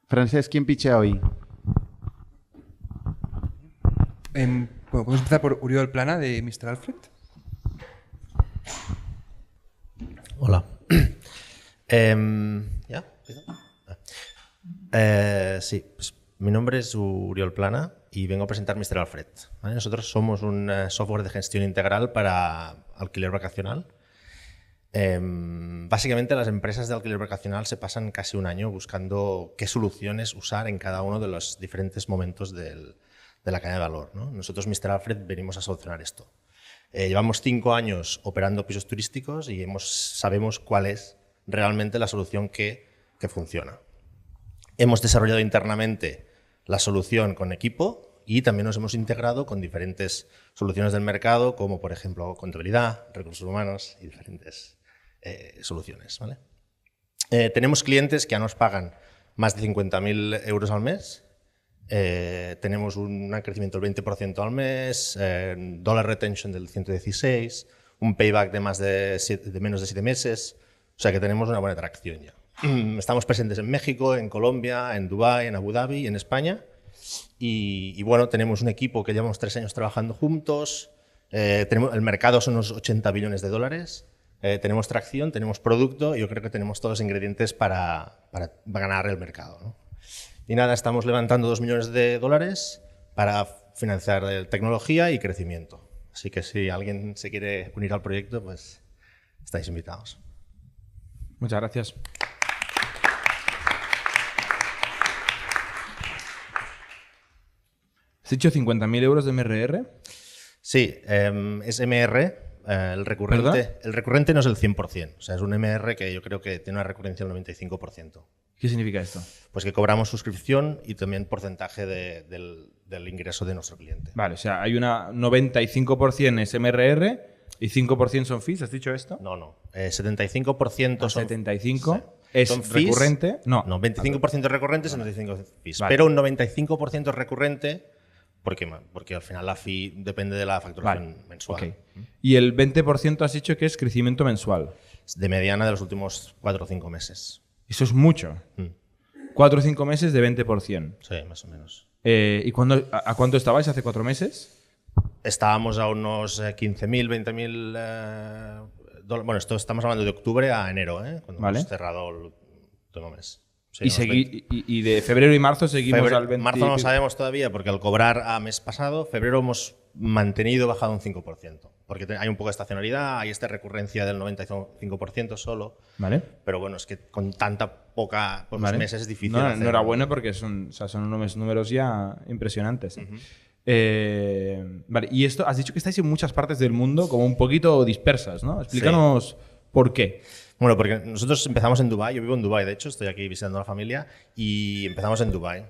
Francesc, ¿quién pichea hoy? Bueno, podemos empezar por Uriol Plana, de Mr. Alfred. Hola. ¿Ya? Sí, pues mi nombre es Uriol Plana y vengo a presentar Mr. Alfred. ¿Vale? Nosotros somos un software de gestión integral para alquiler vacacional. Básicamente las empresas de alquiler vacacional se pasan casi un año buscando qué soluciones usar en cada uno de los diferentes momentos de la cadena de valor, ¿no? Nosotros, Mr. Alfred, venimos a solucionar esto. Llevamos 5 años operando pisos turísticos y sabemos cuál es realmente la solución que funciona. Hemos desarrollado internamente la solución con equipo y también nos hemos integrado con diferentes soluciones del mercado, como por ejemplo contabilidad, recursos humanos y diferentes soluciones, ¿vale? Tenemos clientes que ya nos pagan más de 50.000 euros al mes. Tenemos un crecimiento del 20% al mes, dollar retention del 116, un payback de menos de 7 meses, o sea que tenemos una buena tracción ya. Estamos presentes en México, en Colombia, en Dubái, en Abu Dhabi, en España y bueno, tenemos un equipo que llevamos 3 años trabajando juntos, el mercado son unos 80 billones de dólares, tenemos tracción, tenemos producto y yo creo que tenemos todos los ingredientes para ganar el mercado, ¿no? Y nada, estamos levantando 2 millones de dólares para financiar tecnología y crecimiento. Así que si alguien se quiere unir al proyecto, pues estáis invitados. Muchas gracias. ¿Has dicho 50.000 euros de MRR? Sí, es MR. El recurrente no es el 100%. O sea, es un MR que yo creo que tiene una recurrencia del 95%. ¿Qué significa esto? Pues que cobramos suscripción y también porcentaje del ingreso de nuestro cliente. Vale, o sea, hay una 95% es MRR y 5% son fees. ¿Has dicho esto? No. 75% son... 75 sí. es son fees, recurrente. No, 25% es recurrente y 75% fees. Vale. Pero un 95% es recurrente porque al final la fee depende de la facturación mensual. Okay. Y el 20% has dicho que es crecimiento mensual. De mediana de los últimos 4 o 5 meses. Eso es mucho. 4 o 5 meses de 20%. Sí, más o menos. ¿Y a cuánto estabais hace 4 meses? Estábamos a unos 15.000, 20.000 dólares. Bueno, esto estamos hablando de octubre a enero, cuando hemos cerrado el último mes. Sí, y de febrero y marzo seguimos al 20%. Marzo no lo sabemos todavía porque al cobrar a mes pasado, febrero hemos mantenido bajado un 5%. Porque hay un poco de estacionalidad, hay esta recurrencia del 95% solo. Vale. Pero bueno, es que con tanta pocos meses es difícil. Enhorabuena porque son unos números ya impresionantes. Vale, y esto, has dicho que estáis en muchas partes del mundo como un poquito dispersas, ¿no? Explícanos por qué. Bueno, porque nosotros empezamos en Dubái, yo vivo en Dubái, de hecho, estoy aquí visitando a la familia, y empezamos en Dubái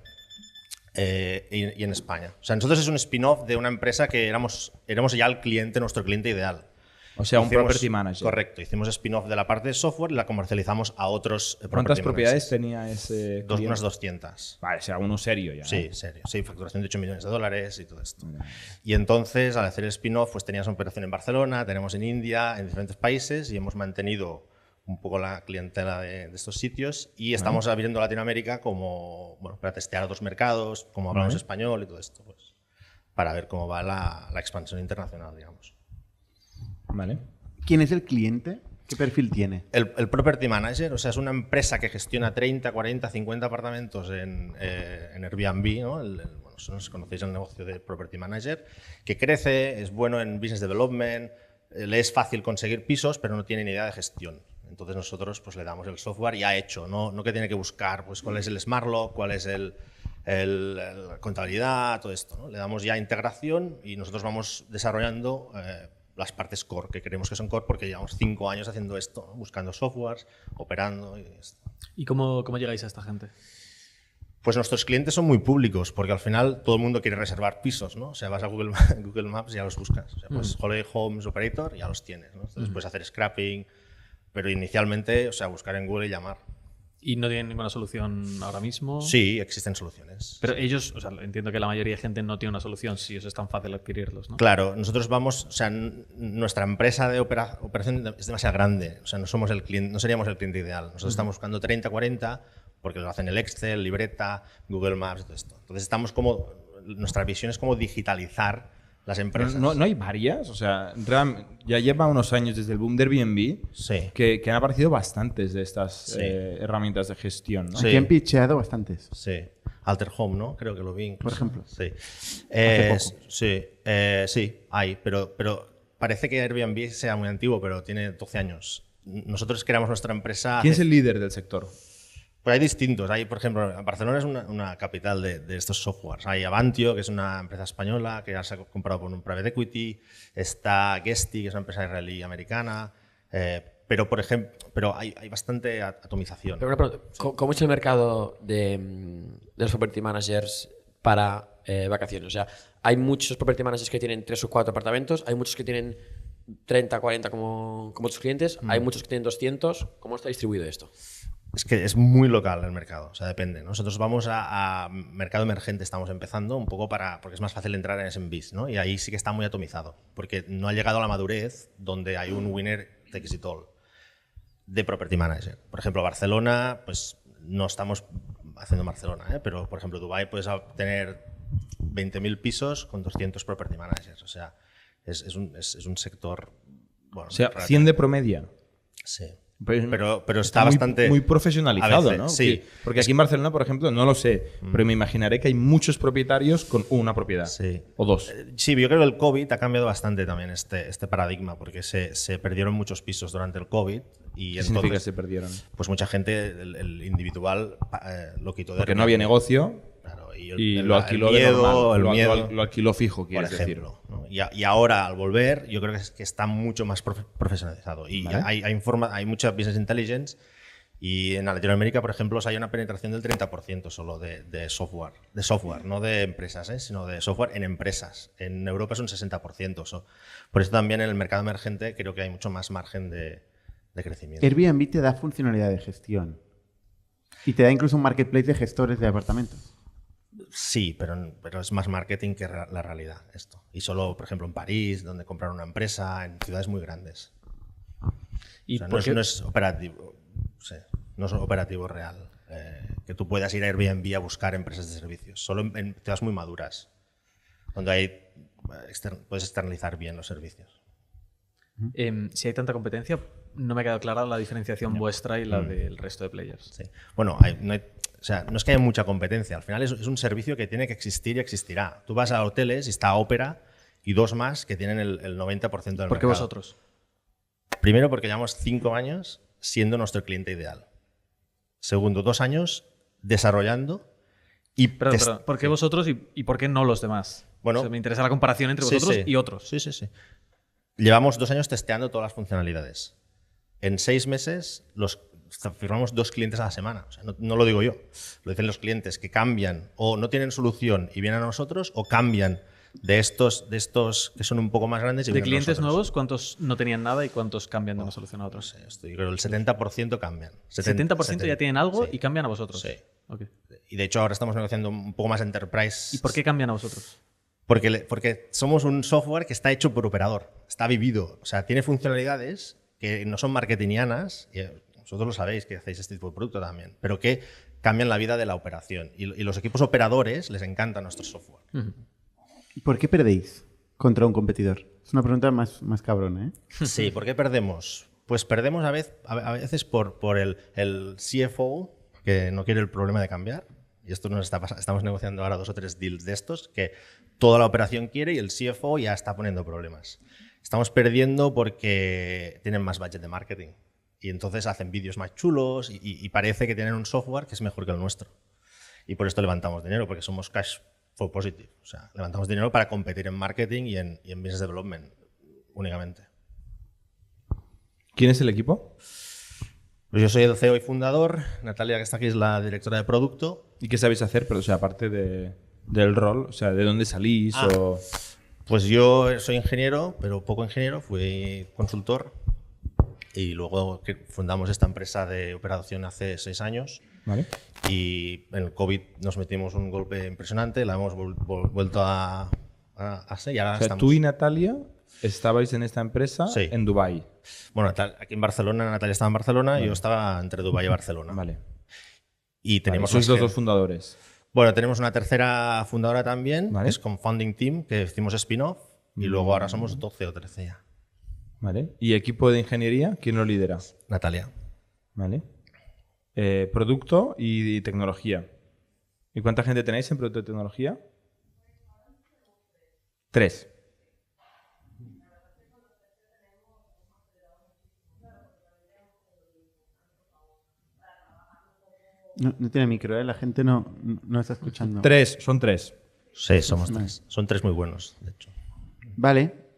y en España. O sea, nosotros es un spin-off de una empresa que éramos ya nuestro cliente ideal. O sea, un property manager. Correcto, hicimos spin-off de la parte de software y la comercializamos a otros ¿Cuántas propiedades tenía ese cliente? Unas 200. Vale, o sea, uno serio ya. Sí, serio. Sí, facturación de 8 millones de dólares y todo esto. Y entonces, al hacer el spin-off, pues teníamos una operación en Barcelona, tenemos en India, en diferentes países y hemos mantenido un poco la clientela de estos sitios y estamos abriendo Latinoamérica como, para testear otros mercados, como hablamos español y todo esto, pues, para ver cómo va la expansión internacional, digamos. Vale. ¿Quién es el cliente? ¿Qué perfil tiene? El property manager, o sea, es una empresa que gestiona 30, 40, 50 apartamentos en Airbnb, ¿no? Vosotros conocéis el negocio de property manager, que crece, es bueno en business development, le es fácil conseguir pisos, pero no tiene ni idea de gestión. Entonces nosotros pues, le damos el software ya hecho, no que tiene que buscar pues, cuál es el Smart Lock, cuál es el contabilidad, todo esto, ¿no? Le damos ya integración y nosotros vamos desarrollando las partes core, que creemos que son core porque llevamos 5 años haciendo esto, ¿no? Buscando softwares, operando y esto. ¿Y cómo llegáis a esta gente? Pues nuestros clientes son muy públicos, porque al final todo el mundo quiere reservar pisos, ¿no? O sea, vas a Google Maps y ya los buscas. O sea, pues Holiday Homes Operator ya los tienes, ¿no? Entonces puedes hacer scrapping, pero inicialmente, o sea, buscar en Google y llamar. ¿Y no tienen ninguna solución ahora mismo? Sí, existen soluciones. Pero ellos, o sea, entiendo que la mayoría de gente no tiene una solución si eso es tan fácil adquirirlos, ¿no? Claro, nosotros vamos, o sea, nuestra empresa de operación es demasiado grande, o sea, no somos el cliente, no seríamos el cliente ideal. Nosotros estamos buscando 30, 40, porque lo hacen el Excel, libreta, Google Maps, todo esto. Entonces estamos como, nuestra visión es como digitalizar las empresas. ¿No hay varias? O sea, ya lleva unos años desde el boom de Airbnb Sí. que han aparecido bastantes de estas herramientas de gestión, ¿no? Sí. Aquí han pitcheado bastantes. Sí. Alter Home, ¿no? Creo que lo vi incluso. Por ejemplo. Sí. Hace poco. Sí, hay, pero parece que Airbnb sea muy antiguo, pero tiene 12 años. Nosotros creamos nuestra empresa... ¿Quién es el líder del sector? Pues hay distintos. Hay, por ejemplo, Barcelona es una capital de estos softwares. Hay Avantio, que es una empresa española que ya se ha comprado por un private equity. Está Guesty, que es una empresa israelí-americana. Pero, por ejemplo, hay bastante atomización. Pero una pregunta, ¿cómo es el mercado de los property managers para vacaciones? O sea, hay muchos property managers que tienen 3 o 4 apartamentos, hay muchos que tienen 30, 40 como tus clientes, hay muchos que tienen 200. ¿Cómo está distribuido esto? Es que es muy local el mercado, o sea, depende. Nosotros vamos a mercado emergente, estamos empezando un poco porque es más fácil entrar en SMBs, ¿no? Y ahí sí que está muy atomizado, porque no ha llegado a la madurez donde hay un winner takes it all de property manager. Por ejemplo, Barcelona, pues no estamos haciendo Barcelona, pero por ejemplo, Dubái puedes tener 20.000 pisos con 200 property managers, o sea, es un sector... Bueno, O sea, 100 de promedia. Sí. Pues Pero está bastante... muy profesionalizado, a veces, ¿no? sí. Porque aquí en Barcelona, por ejemplo, no lo sé, pero me imaginaré que hay muchos propietarios con una propiedad. Sí. O dos. Sí, yo creo que el COVID ha cambiado bastante también este paradigma, porque se perdieron muchos pisos durante el COVID. Y ¿Qué entonces, significa que se perdieron? pues mucha gente, el individual, lo quitó de... Porque no había negocio Claro, y lo alquiló de normal. Lo alquiló fijo, por quieres decir. ejemplo, ¿no? Y ahora, al volver, yo creo que está mucho más profesionalizado. Y Vale. hay mucha business intelligence. Y en Latinoamérica, por ejemplo, hay una penetración del 30% solo de software. De software, no de empresas, sino de software en empresas. En Europa es un 60%. Por eso también en el mercado emergente creo que hay mucho más margen de crecimiento. Airbnb te da funcionalidad de gestión. Y te da incluso un marketplace de gestores de apartamentos. Sí, pero es más marketing que la realidad esto. Y solo, por ejemplo, en París, donde comprar una empresa, en ciudades muy grandes. ¿Y O sea, por qué? no es operativo. Sí, no es operativo real. Que tú puedas ir a Airbnb a buscar empresas de servicios. Solo en ciudades muy maduras, donde puedes externalizar bien los servicios. Si hay tanta competencia, no me ha quedado clara la diferenciación vuestra y la del resto de players. Sí. Bueno, no es que haya mucha competencia. Al final es un servicio que tiene que existir y existirá. Tú vas a hoteles y está Opera y dos más que tienen el 90% del mercado. ¿Por qué vosotros? Primero, porque llevamos 5 años siendo nuestro cliente ideal. Segundo, 2 años desarrollando y... Pero, ¿por qué vosotros y por qué no los demás? Bueno, O sea, me interesa la comparación entre sí, vosotros sí. y otros. Sí. Llevamos 2 años testeando todas las funcionalidades. En 6 meses firmamos 2 clientes a la semana. O sea, no lo digo yo. Lo dicen los clientes que cambian o no tienen solución y vienen a nosotros, o cambian de estos que son un poco más grandes y ¿De vienen a clientes nosotros. nuevos cuántos no tenían nada y cuántos cambian de una solución a otra? No sé, yo creo que el 70% cambian. 70% ya tienen algo sí. y cambian a vosotros. Sí. Ok. Y de hecho ahora estamos negociando un poco más enterprise. ¿Y por qué cambian a vosotros? Porque somos un software que está hecho por operador, está vivido. O sea, tiene funcionalidades que no son marketingianas, y vosotros lo sabéis que hacéis este tipo de producto también, pero que cambian la vida de la operación. Y los equipos operadores les encanta nuestro software. ¿Y por qué perdéis contra un competidor? Es una pregunta más cabrona, ¿eh? Sí, ¿por qué perdemos? Pues perdemos a veces por el CFO, que no quiere el problema de cambiar. Y esto estamos negociando ahora 2 o 3 deals de estos, que toda la operación quiere y el CFO ya está poniendo problemas. Estamos perdiendo porque tienen más budget de marketing. Y entonces hacen vídeos más chulos y parece que tienen un software que es mejor que el nuestro. Y por esto levantamos dinero, porque somos cash flow positive. O sea, levantamos dinero para competir en marketing y en business development únicamente. ¿Quién es el equipo? Pues yo soy el CEO y fundador. Natalia, que está aquí, es la directora de producto. ¿Y qué sabéis hacer? Pero, o sea, aparte del rol, o sea, ¿de dónde salís? Pues yo soy ingeniero, pero poco ingeniero. Fui consultor Y luego que fundamos esta empresa de operación hace 6 años. Vale. Y en el COVID nos metimos un golpe impresionante, la hemos vuelto a hacer y ahora O sea, estamos... tú y Natalia estabais en esta empresa Sí. en Dubái. Bueno, aquí en Barcelona, Natalia estaba en Barcelona y yo estaba entre Dubái y Barcelona. Vale. Y tenemos Sois más los gente. dos fundadores. Bueno, tenemos una tercera fundadora también, Vale. que es con Founding Team, que hicimos spin-off, y luego ahora somos 12 o 13 ya. Vale. ¿Y equipo de ingeniería? ¿Quién lo lidera? Natalia. Vale. Producto y tecnología. ¿Y cuánta gente tenéis en producto y tecnología? 3. No tiene micro, ¿eh? La gente no está escuchando. 3, son 3. Sí, somos 3. Son 3 muy buenos, de hecho. Vale.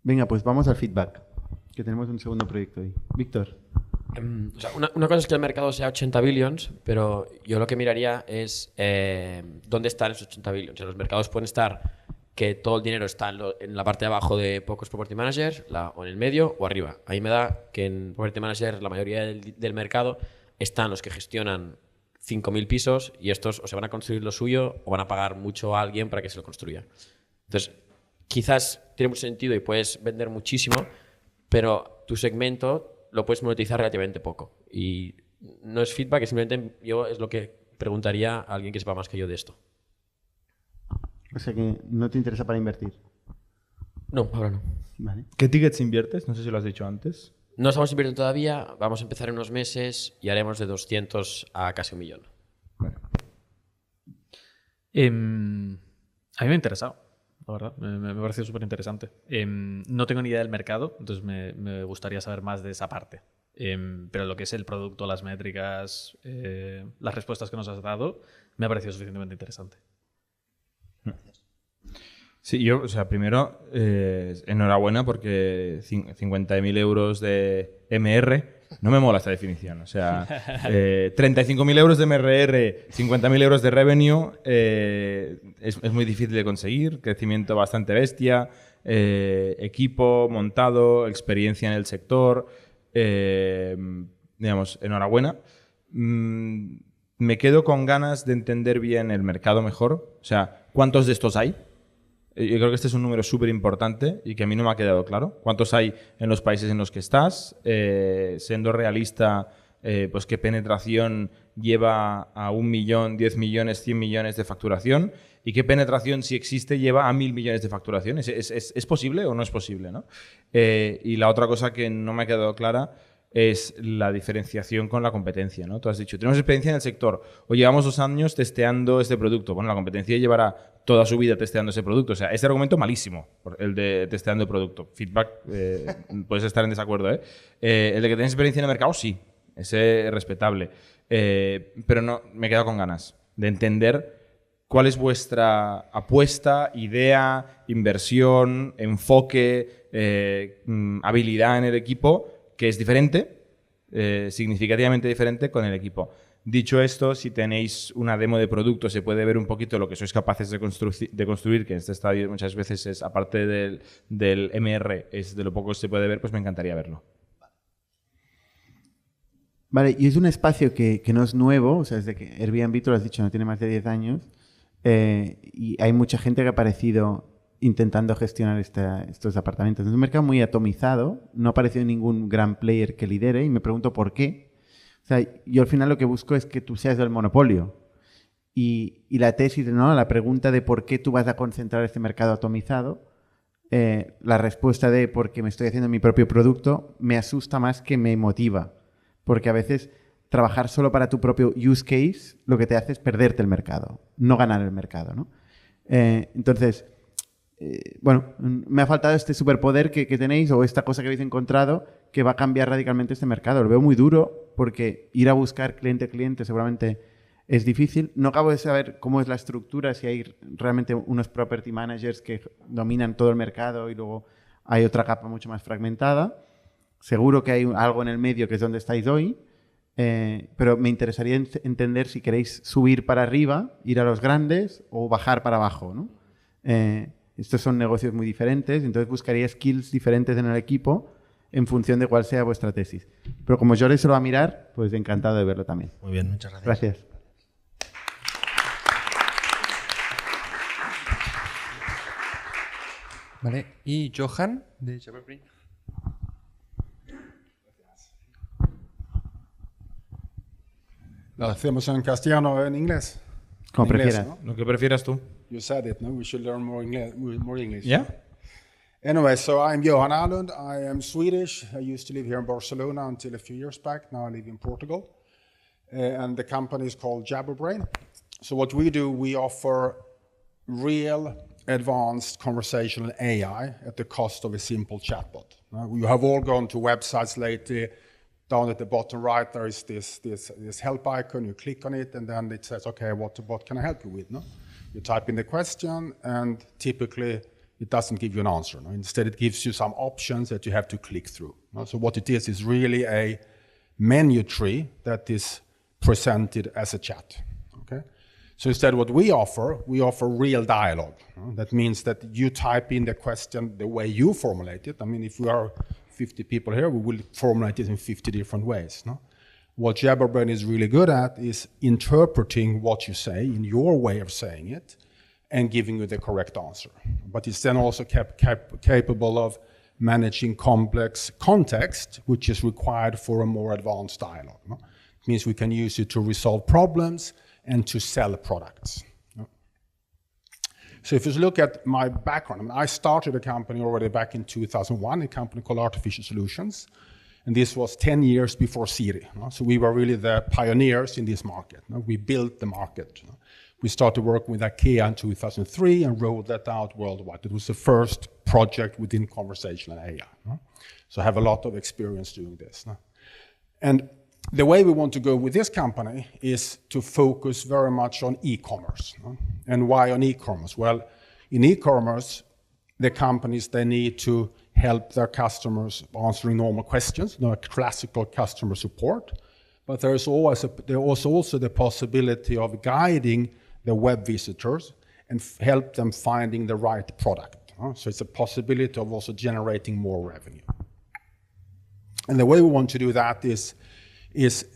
Venga, pues vamos al feedback, que tenemos un segundo proyecto ahí. Víctor. O sea, una cosa es que el mercado sea 80 billions, pero yo lo que miraría es dónde están esos 80 billions. O sea, los mercados pueden estar que todo el dinero está en la parte de abajo de pocos property managers, o en el medio o arriba. Ahí me da que en property managers la mayoría del mercado están los que gestionan 5.000 pisos y estos o se van a construir lo suyo o van a pagar mucho a alguien para que se lo construya. Entonces, quizás tiene mucho sentido y puedes vender muchísimo, pero tu segmento lo puedes monetizar relativamente poco. Y no es feedback, es simplemente yo es lo que preguntaría a alguien que sepa más que yo de esto. O sea que no te interesa para invertir. No, ahora no. Vale. ¿Qué tickets inviertes? No sé si lo has dicho antes. No estamos invirtiendo todavía, vamos a empezar en unos meses y haremos de 200 a casi 1 millón. Vale. A mí me ha interesado, la verdad. Me ha parecido súper interesante. No tengo ni idea del mercado, entonces me gustaría saber más de esa parte. Pero lo que es el producto, las métricas, las respuestas que nos has dado, me ha parecido suficientemente interesante. Sí, yo, o sea, primero, enhorabuena porque 50.000 euros de MR, no me mola esta definición. O sea, 35.000 euros de MRR, 50.000 euros de revenue, es muy difícil de conseguir, crecimiento bastante bestia, equipo montado, experiencia en el sector, digamos, enhorabuena. Me quedo con ganas de entender bien el mercado mejor, o sea, ¿cuántos de estos hay? Yo creo que este es un número súper importante y que a mí no me ha quedado claro. ¿Cuántos hay en los países en los que estás? Siendo realista, pues qué penetración lleva a 1 millón, 10 millones, 100 millones de facturación y qué penetración, si existe, lleva a 1.000 millones de facturación. ¿Es posible o no es posible, ¿no? Y la otra cosa que no me ha quedado clara es la diferenciación con la competencia, ¿no? Tú has dicho, tenemos experiencia en el sector o llevamos 2 años testeando este producto. Bueno, la competencia llevará toda su vida testeando ese producto. O sea, ese argumento malísimo, el de testeando el producto. Feedback, puedes estar en desacuerdo, ¿eh? El de que tenéis experiencia en el mercado, sí. Ese es respetable. Pero no, me he quedado con ganas de entender cuál es vuestra apuesta, idea, inversión, enfoque, habilidad en el equipo, que es diferente, significativamente diferente con el equipo. Dicho esto, si tenéis una demo de producto, se puede ver un poquito lo que sois capaces de construir, que en este estadio muchas veces es, aparte del MR, es de lo poco que se puede ver, pues me encantaría verlo. Vale, y es un espacio que no es nuevo, o sea, desde que Airbnb, tú lo has dicho, no tiene más de 10 años, y hay mucha gente que ha aparecido intentando gestionar estos apartamentos. Es un mercado muy atomizado, no ha aparecido ningún gran player que lidere y me pregunto por qué. O sea, yo al final lo que busco es que tú seas del monopolio. Y la tesis, ¿no? La pregunta de por qué tú vas a concentrar este mercado atomizado, la respuesta de porque me estoy haciendo mi propio producto me asusta más que me motiva. Porque a veces trabajar solo para tu propio use case lo que te hace es perderte el mercado, no ganar el mercado, ¿no? Entonces, bueno, me ha faltado este superpoder que tenéis o esta cosa que habéis encontrado que va a cambiar radicalmente este mercado. Lo veo muy duro porque ir a buscar cliente a cliente seguramente es difícil. No acabo de saber cómo es la estructura, si hay realmente unos property managers que dominan todo el mercado y luego hay otra capa mucho más fragmentada. Seguro que hay algo en el medio que es donde estáis hoy, pero me interesaría entender si queréis subir para arriba, ir a los grandes o bajar para abajo, ¿no? Estos son negocios muy diferentes, entonces buscaría skills diferentes en el equipo en función de cuál sea vuestra tesis. Pero como Jordi se lo va a mirar, pues encantado de verlo también. Muy bien, muchas gracias. Gracias. Vale, y Johan, de JabberBrain. ¿Lo hacemos en castellano o en inglés? Como En inglés, prefieras. ¿no? Lo que prefieras tú. You said it, no? We should learn more English. Yeah? Anyway, so I'm Johan Alund. I am Swedish. I used to live here in Barcelona until a few years back. Now I live in Portugal. And the company is called JabberBrain. So what we do, we offer real advanced conversational AI at the cost of a simple chatbot. You have all gone to websites lately. Down at the bottom right, there is this help icon. You click on it, and then it says, okay, what can I help you with? No? You type in the question, and typically it doesn't give you an answer. No? Instead, it gives you some options that you have to click through. No? So what it is really a menu tree that is presented as a chat. Okay? So instead, what we offer real dialogue. No? That means that you type in the question the way you formulate it. I mean, if we are 50 people here, we will formulate it in 50 different ways. No? What JabberBrain is really good at is interpreting what you say in your way of saying it and giving you the correct answer. But it's then also capable of managing complex context, which is required for a more advanced dialogue. No? It means we can use it to resolve problems and to sell products. No? So if you look at my background, I mean, I started a company already back in 2001, a company called Artificial Solutions. And this was 10 years before Siri. No? So we were really the pioneers in this market. No? We built the market. No? We started working with IKEA in 2003 and rolled that out worldwide. It was the first project within conversational AI. No? So I have a lot of experience doing this. No? And the way we want to go with this company is to focus very much on e-commerce. No? And why on e-commerce? Well, in e-commerce, the companies, they need to help their customers answering normal questions, classical customer support. But there's also the possibility of guiding the web visitors and help them finding the right product. So it's a possibility of also generating more revenue. And the way we want to do that is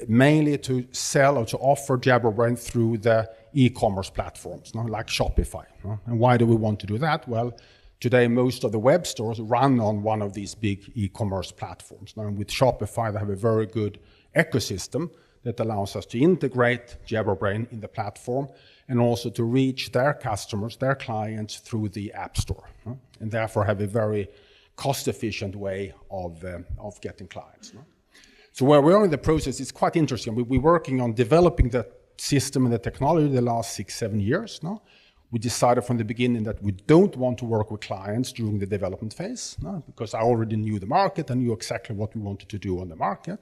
mainly to sell or to offer JabberBrain through the e-commerce platforms, like Shopify. And why do we want to do that? Well, today, most of the web stores run on one of these big e-commerce platforms. Now, with Shopify, they have a very good ecosystem that allows us to integrate JabberBrain in the platform and also to reach their customers, their clients, through the App Store, and therefore have a very cost-efficient way of getting clients. So where we are in the process is quite interesting. We're working on developing the system and the technology the last 6-7 years. We decided from the beginning that we don't want to work with clients during the development phase, because I already knew the market and knew exactly what we wanted to do on the market.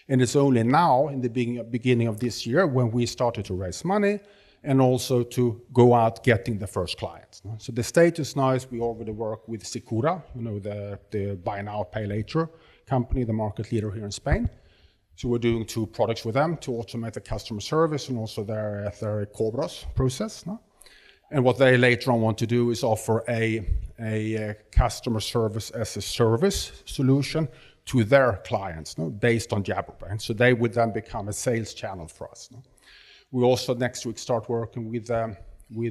And it's only now, in the beginning of this year, when we started to raise money and also to go out getting the first clients. So the status now is we already work with Secura, the buy now, pay later company, the market leader here in Spain. So we're doing 2 products with them to automate the customer service and also their Cobros process. And what they later on want to do is offer a customer service as a service solution to their clients, based on JabberBrain. So they would then become a sales channel for us. We also next week start working with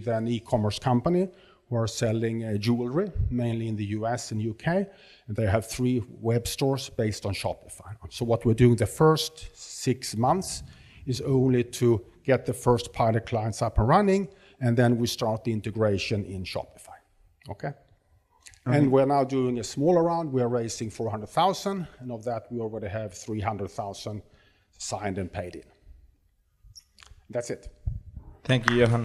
an e-commerce company who are selling jewelry, mainly in the US and UK. And they have 3 web stores based on Shopify. So what we're doing the first 6 months is only to get the first pilot clients up and running, and then we start the integration in Shopify. Okay? And we're now doing a smaller round. We are raising 400,000, and of that we already have 300,000 signed and paid in. That's it. Thank you, Johan.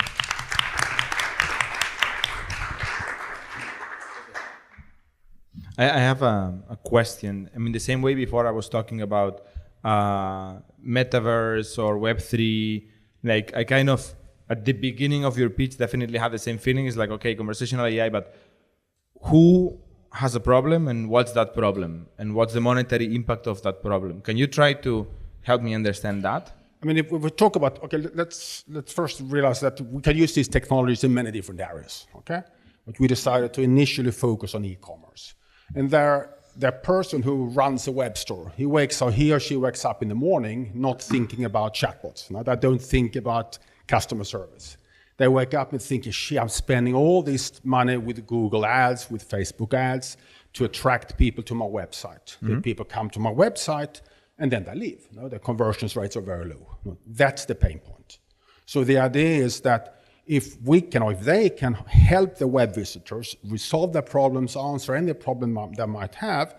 I have a question. I mean, the same way before I was talking about metaverse or Web3, like I kind of, at the beginning of your pitch, definitely had the same feeling. It's like, okay, conversational AI, but who has a problem and what's that problem? And what's the monetary impact of that problem? Can you try to help me understand that? I mean, if we talk about, okay, let's first realize that we can use these technologies in many different areas, okay? But we decided to initially focus on e-commerce. And there the person who runs a web store. He or she wakes up in the morning not thinking about chatbots. They don't think about customer service. They wake up and think, I'm spending all this money with Google ads, with Facebook ads to attract people to my website. The people come to my website and then they leave. The conversion rates are very low. That's the pain point. So the idea is that if they can help the web visitors resolve their problems, answer any problem they might have,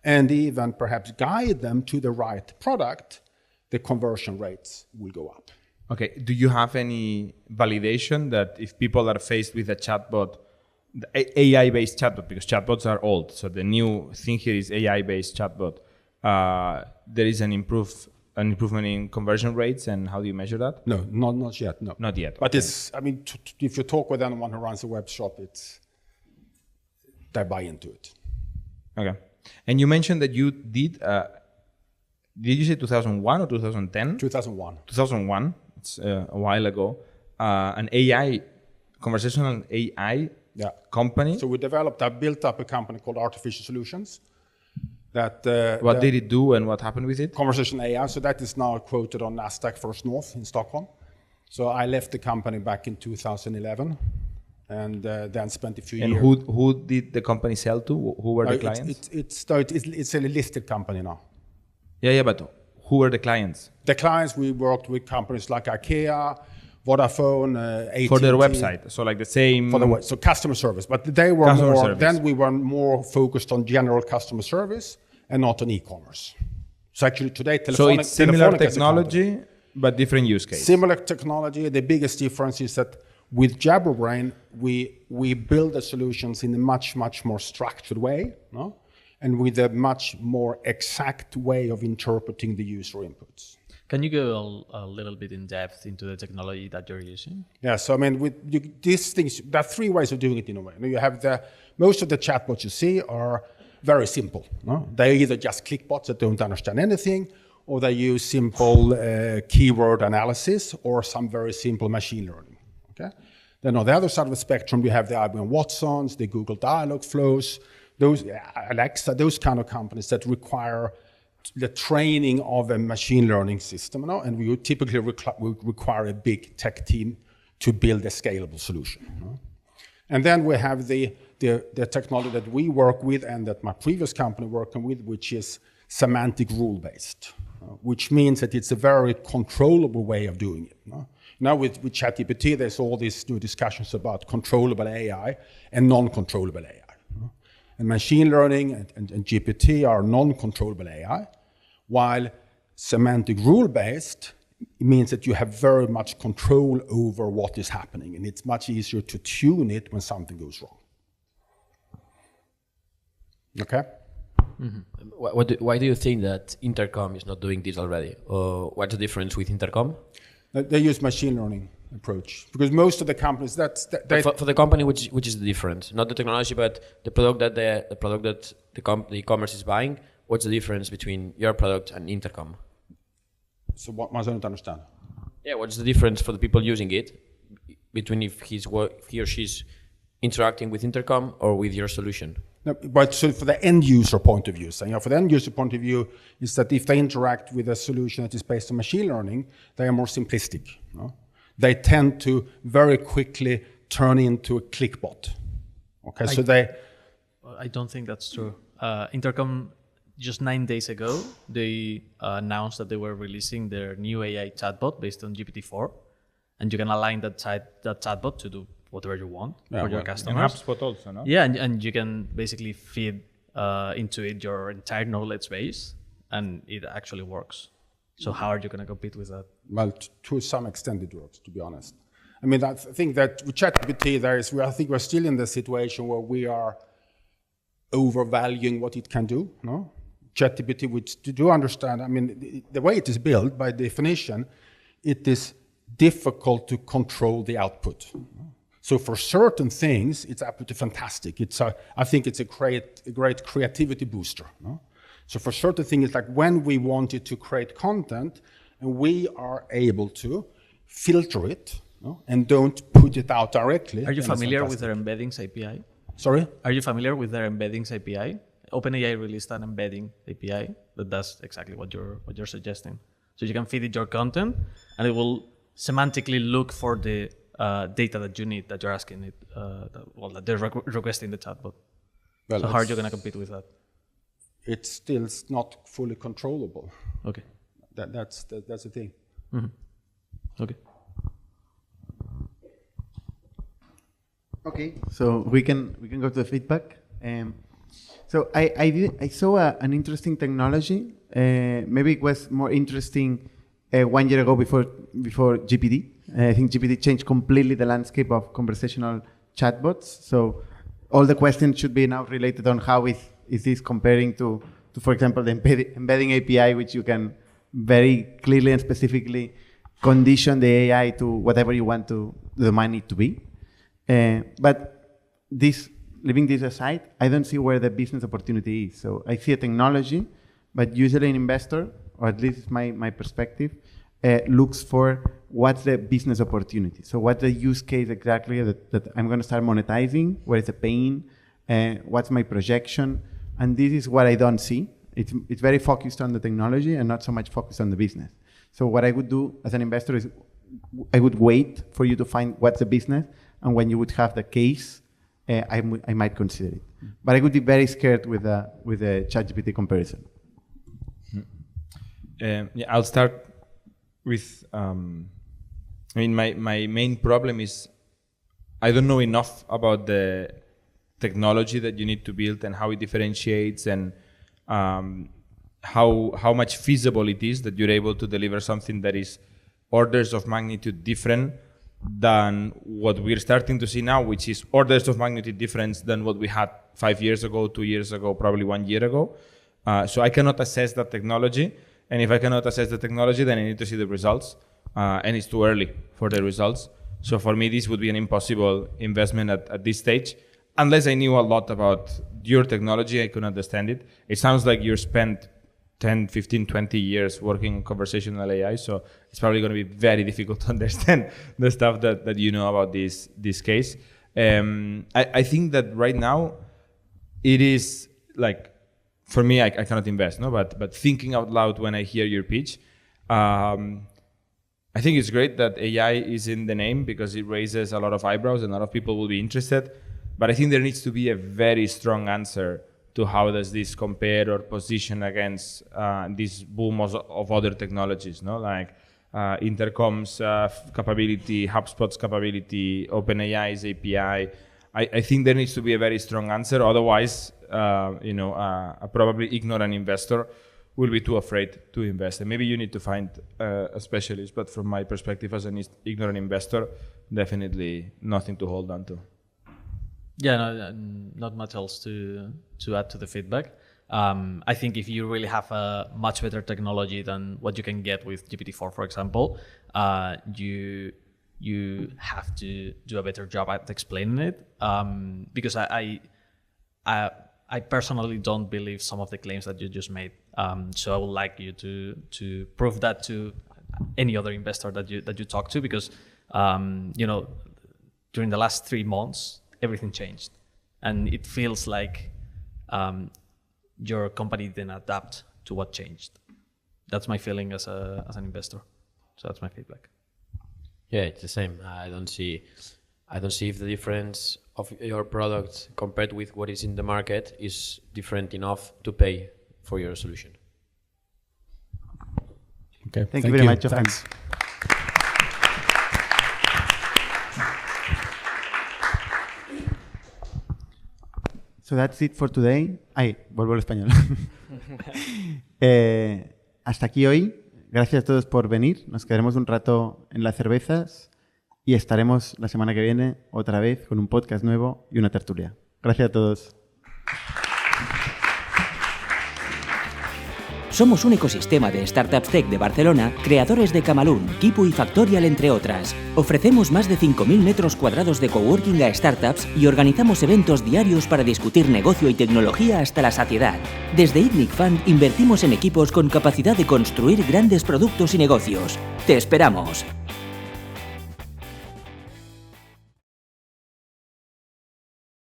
and even perhaps guide them to the right product, the conversion rates will go up. Okay, do you have any validation that if people are faced with a chatbot, AI-based chatbot, because chatbots are old, so the new thing here is AI-based chatbot, there is an improvement in conversion rates, and how do you measure that? No, not yet, no. Not yet. But okay. If you talk with anyone who runs a web shop, they buy into it. Okay. And you mentioned that you did you say 2001 or 2010? 2001. 2001, it's a while ago, an AI, conversational AI company. So I built up a company called Artificial Solutions. What did it do and what happened with it? Conversational AI. So that is now quoted on Nasdaq First North in Stockholm. So I left the company back in 2011 and then spent a few years. And who did the company sell to? Who were the clients? It's a listed company now. Yeah, but who were the clients? The clients, we worked with companies like IKEA, Vodafone, AT&T. For their website, so like the same... So customer service, but they were then we were more focused on general customer service and not on e-commerce. So actually today, So it's similar technology, but different use case. Similar technology. The biggest difference is that with JabberBrain, we build the solutions in a much, much more structured way, no? And with a much more exact way of interpreting the user inputs. Can you go a little bit in depth into the technology that you're using? Yeah, so I mean, these things, there are three ways of doing it in a way. You have most of the chatbots you see are very simple. No? They're either just clickbots that don't understand anything, or they use simple keyword analysis, or some very simple machine learning. Okay? Then on the other side of the spectrum, you have the IBM Watsons, the Google Dialogflows, Alexa, those kind of companies that require the training of a machine learning system, you know? And we would typically require a big tech team to build a scalable solution. You know? And then we have the technology that we work with and that my previous company working with, which is semantic rule-based, which means that it's a very controllable way of doing it. You know? Now with ChatGPT, there's all these new discussions about controllable AI and non-controllable AI. And machine learning and GPT are non-controllable AI, while semantic rule-based means that you have very much control over what is happening, and it's much easier to tune it when something goes wrong. Okay? Mm-hmm. Why do you think that Intercom is not doing this already? Or what's the difference with Intercom? They use machine learning approach because most of the companies for the company, which is the difference? Not the technology, but the product that the e-commerce is buying. What's the difference between your product and Intercom? So what I don't understand. Yeah, what's the difference for the people using it between if he or she's interacting with Intercom or with your solution? No, but so for the end user point of view, so, for the end user point of view, is that if they interact with a solution that is based on machine learning, they are more simplistic. No? They tend to very quickly turn into a clickbot. Okay, I don't think that's true. Intercom, just 9 days ago, they announced that they were releasing their new AI chatbot based on GPT-4, and you can align that chatbot to do whatever you want for your customers. And HubSpot also, no? Yeah, and you can basically feed into it your entire knowledge base, and it actually works. So how are you going to compete with that? Well, to some extent it works, to be honest. I mean, I think that with ChatGPT, I think we're still in the situation where we are overvaluing what it can do. No, ChatGPT, which do understand, I mean, the way it is built, by definition, it is difficult to control the output. So for certain things, it's absolutely fantastic. I think it's a great creativity booster. No? So for certain things, like when we wanted to create content, and we are able to filter it, no? And don't put it out directly. Are you familiar with their embeddings API? Sorry? Are you familiar with their embeddings API? OpenAI released an embedding API that does exactly what you're suggesting. So you can feed it your content, and it will semantically look for the data that you need, that you're asking it, that they're requesting the chatbot. Well, so how are you going to compete with that? It's still not fully controllable. Okay. That's the thing. Mm-hmm. Okay. Okay, so we can go to the feedback. So I saw an interesting technology. Maybe it was more interesting 1 year ago before GPT. I think GPT changed completely the landscape of conversational chatbots. So all the questions should be now related on how is this comparing to for example, the embedding API, which you can very clearly and specifically condition the AI to whatever you want the domain need to be. But leaving this aside, I don't see where the business opportunity is. So I see a technology, but usually an investor, or at least my perspective, looks for what's the business opportunity. So what's the use case exactly that I'm going to start monetizing? Where is the pain? What's my projection? And this is what I don't see. It's very focused on the technology and not so much focused on the business. So what I would do as an investor is I would wait for you to find what's the business, and when you would have the case, I might consider it. But I would be very scared with the ChatGPT comparison. I'll start with. My main problem is I don't know enough about the technology that you need to build and how it differentiates and how much feasible it is that you're able to deliver something that is orders of magnitude different than what we're starting to see now, which is orders of magnitude difference than what we had 5 years ago, 2 years ago, probably 1 year ago. So I cannot assess that technology. And if I cannot assess the technology, then I need to see the results. And it's too early for the results. So for me, this would be an impossible investment at this stage. Unless I knew a lot about your technology, I could understand it. It sounds like you spent 10, 15, 20 years working on conversational AI, so it's probably going to be very difficult to understand the stuff that you know about this case. I think that right now, it is like, for me, I cannot invest, no. But thinking out loud when I hear your pitch, I think it's great that AI is in the name because it raises a lot of eyebrows and a lot of people will be interested. But I think there needs to be a very strong answer to how does this compare or position against this boom of other technologies, no? Like Intercom's capability, HubSpot's capability, OpenAI's API. I think there needs to be a very strong answer. Otherwise, a probably ignorant investor will be too afraid to invest. And maybe you need to find a specialist. But from my perspective as an ignorant investor, definitely nothing to hold on to. Yeah, no, not much else to add to the feedback. I think if you really have a much better technology than what you can get with GPT-4, for example, you have to do a better job at explaining it. Because I personally don't believe some of the claims that you just made. So I would like you to prove that to any other investor that you talk to, because during the last 3 months, everything changed, and it feels like your company didn't adapt to what changed. That's my feeling as an investor. So that's my feedback. Yeah, it's the same. I don't see if the difference of your product compared with what is in the market is different enough to pay for your solution. Okay. Thank you very much, Johan. Thanks. So that's it for today. Vuelvo al español. Hasta aquí hoy. Gracias a todos por venir. Nos quedaremos un rato en las cervezas y estaremos la semana que viene otra vez con un podcast nuevo y una tertulia. Gracias a todos. Somos un ecosistema de startups tech de Barcelona, creadores de Camalún, Kipu y Factorial, entre otras. Ofrecemos más de 5.000 metros cuadrados de coworking a startups y organizamos eventos diarios para discutir negocio y tecnología hasta la saciedad. Desde Itnig Fund invertimos en equipos con capacidad de construir grandes productos y negocios. ¡Te esperamos!